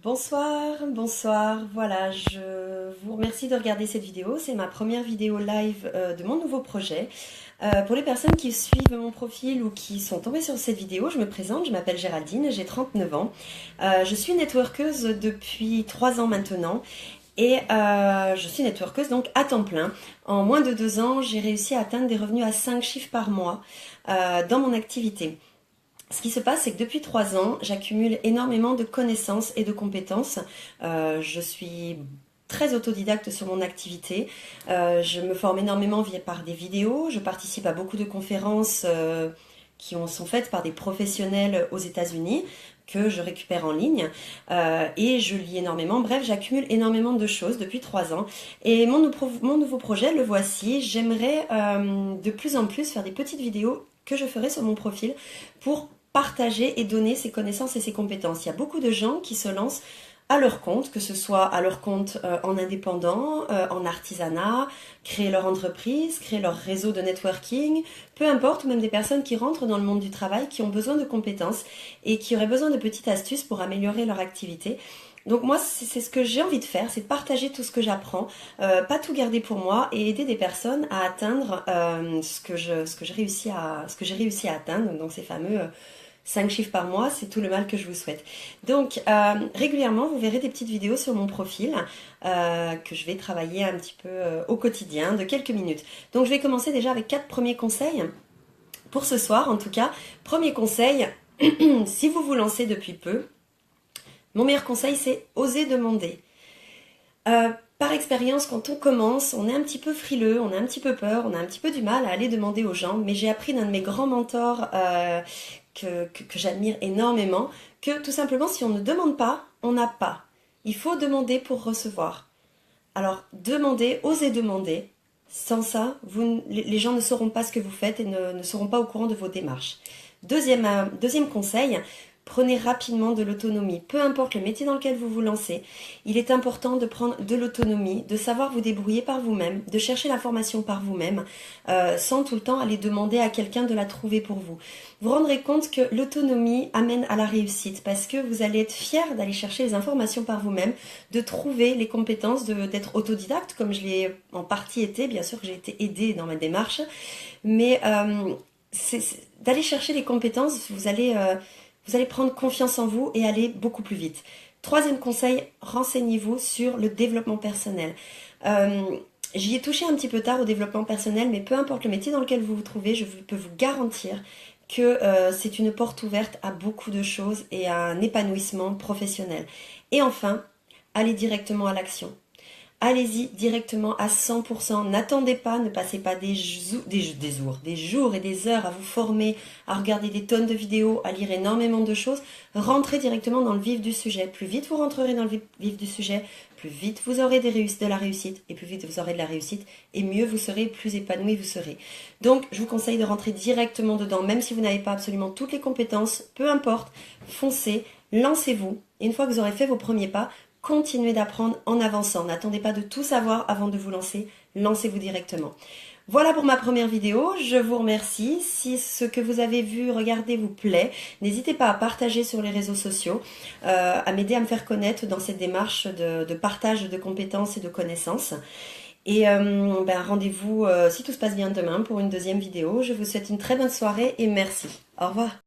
Bonsoir, bonsoir, voilà, je vous remercie de regarder cette vidéo. C'est ma première vidéo live de mon nouveau projet. Pour les personnes qui suivent mon profil ou qui sont tombées sur cette vidéo, je me présente, je m'appelle Géraldine, j'ai 39 ans. Je suis networkeuse depuis 3 ans maintenant et je suis networkeuse donc à temps plein. En moins de 2 ans, j'ai réussi à atteindre des revenus à 5 chiffres par mois dans mon activité. Ce qui se passe, c'est que depuis 3 ans, j'accumule énormément de connaissances et de compétences. Je suis très autodidacte sur mon activité. Je me forme énormément par des vidéos. Je participe à beaucoup de conférences sont faites par des professionnels aux États-Unis que je récupère en ligne et je lis énormément. Bref, j'accumule énormément de choses depuis 3 ans. Et mon nouveau projet, le voici. J'aimerais de plus en plus faire des petites vidéos que je ferai sur mon profil pour partager et donner ses connaissances et ses compétences. Il y a beaucoup de gens qui se lancent à leur compte, que ce soit à leur compte en indépendant, en artisanat, créer leur entreprise, créer leur réseau de networking, peu importe, ou même des personnes qui rentrent dans le monde du travail, qui ont besoin de compétences et qui auraient besoin de petites astuces pour améliorer leur activité. Donc moi, c'est ce que j'ai envie de faire, c'est de partager tout ce que j'apprends, pas tout garder pour moi et aider des personnes à atteindre ce que j'ai réussi à atteindre, donc ces fameux 5 chiffres par mois, c'est tout le mal que je vous souhaite. Donc, régulièrement, vous verrez des petites vidéos sur mon profil que je vais travailler un petit peu au quotidien, de quelques minutes. Donc, je vais commencer déjà avec 4 premiers conseils pour ce soir, en tout cas. Premier conseil, si vous vous lancez depuis peu, mon meilleur conseil, c'est oser demander. Par expérience, quand on commence, on est un petit peu frileux, on a un petit peu peur, on a un petit peu du mal à aller demander aux gens, mais j'ai appris d'un de mes grands mentors que j'admire énormément, que tout simplement, si on ne demande pas, on n'a pas. Il faut demander pour recevoir. Alors, demandez, osez demander. Sans ça, les gens ne sauront pas ce que vous faites et ne seront pas au courant de vos démarches. Deuxième conseil, prenez rapidement de l'autonomie. Peu importe le métier dans lequel vous vous lancez, il est important de prendre de l'autonomie, de savoir vous débrouiller par vous-même, de chercher l'information par vous-même, sans tout le temps aller demander à quelqu'un de la trouver pour vous. Vous vous rendrez compte que l'autonomie amène à la réussite parce que vous allez être fier d'aller chercher les informations par vous-même, de trouver les compétences, d'être autodidacte comme je l'ai en partie été. Bien sûr que j'ai été aidée dans ma démarche, mais d'aller chercher les compétences, vous allez prendre confiance en vous et aller beaucoup plus vite. Troisième conseil, renseignez-vous sur le développement personnel. J'y ai touché un petit peu tard au développement personnel, mais peu importe le métier dans lequel vous vous trouvez, je peux vous garantir que c'est une porte ouverte à beaucoup de choses et à un épanouissement professionnel. Et enfin, allez directement à l'action. Allez-y directement à 100%. N'attendez pas, ne passez pas des jours et des heures à vous former, à regarder des tonnes de vidéos, à lire énormément de choses. Rentrez directement dans le vif du sujet. Plus vite vous rentrerez dans le vif du sujet, plus vite vous aurez de la réussite, et plus vite vous aurez de la réussite, et mieux vous serez, plus épanoui vous serez. Donc, je vous conseille de rentrer directement dedans, même si vous n'avez pas absolument toutes les compétences, peu importe, foncez, lancez-vous. Et une fois que vous aurez fait vos premiers pas, continuez d'apprendre en avançant. N'attendez pas de tout savoir avant de vous lancer. Lancez-vous directement. Voilà pour ma première vidéo. Je vous remercie. Si ce que vous avez vu, regardé vous plaît, n'hésitez pas à partager sur les réseaux sociaux, à m'aider à me faire connaître dans cette démarche de partage de compétences et de connaissances. Et rendez-vous si tout se passe bien demain pour une deuxième vidéo. Je vous souhaite une très bonne soirée et merci. Au revoir.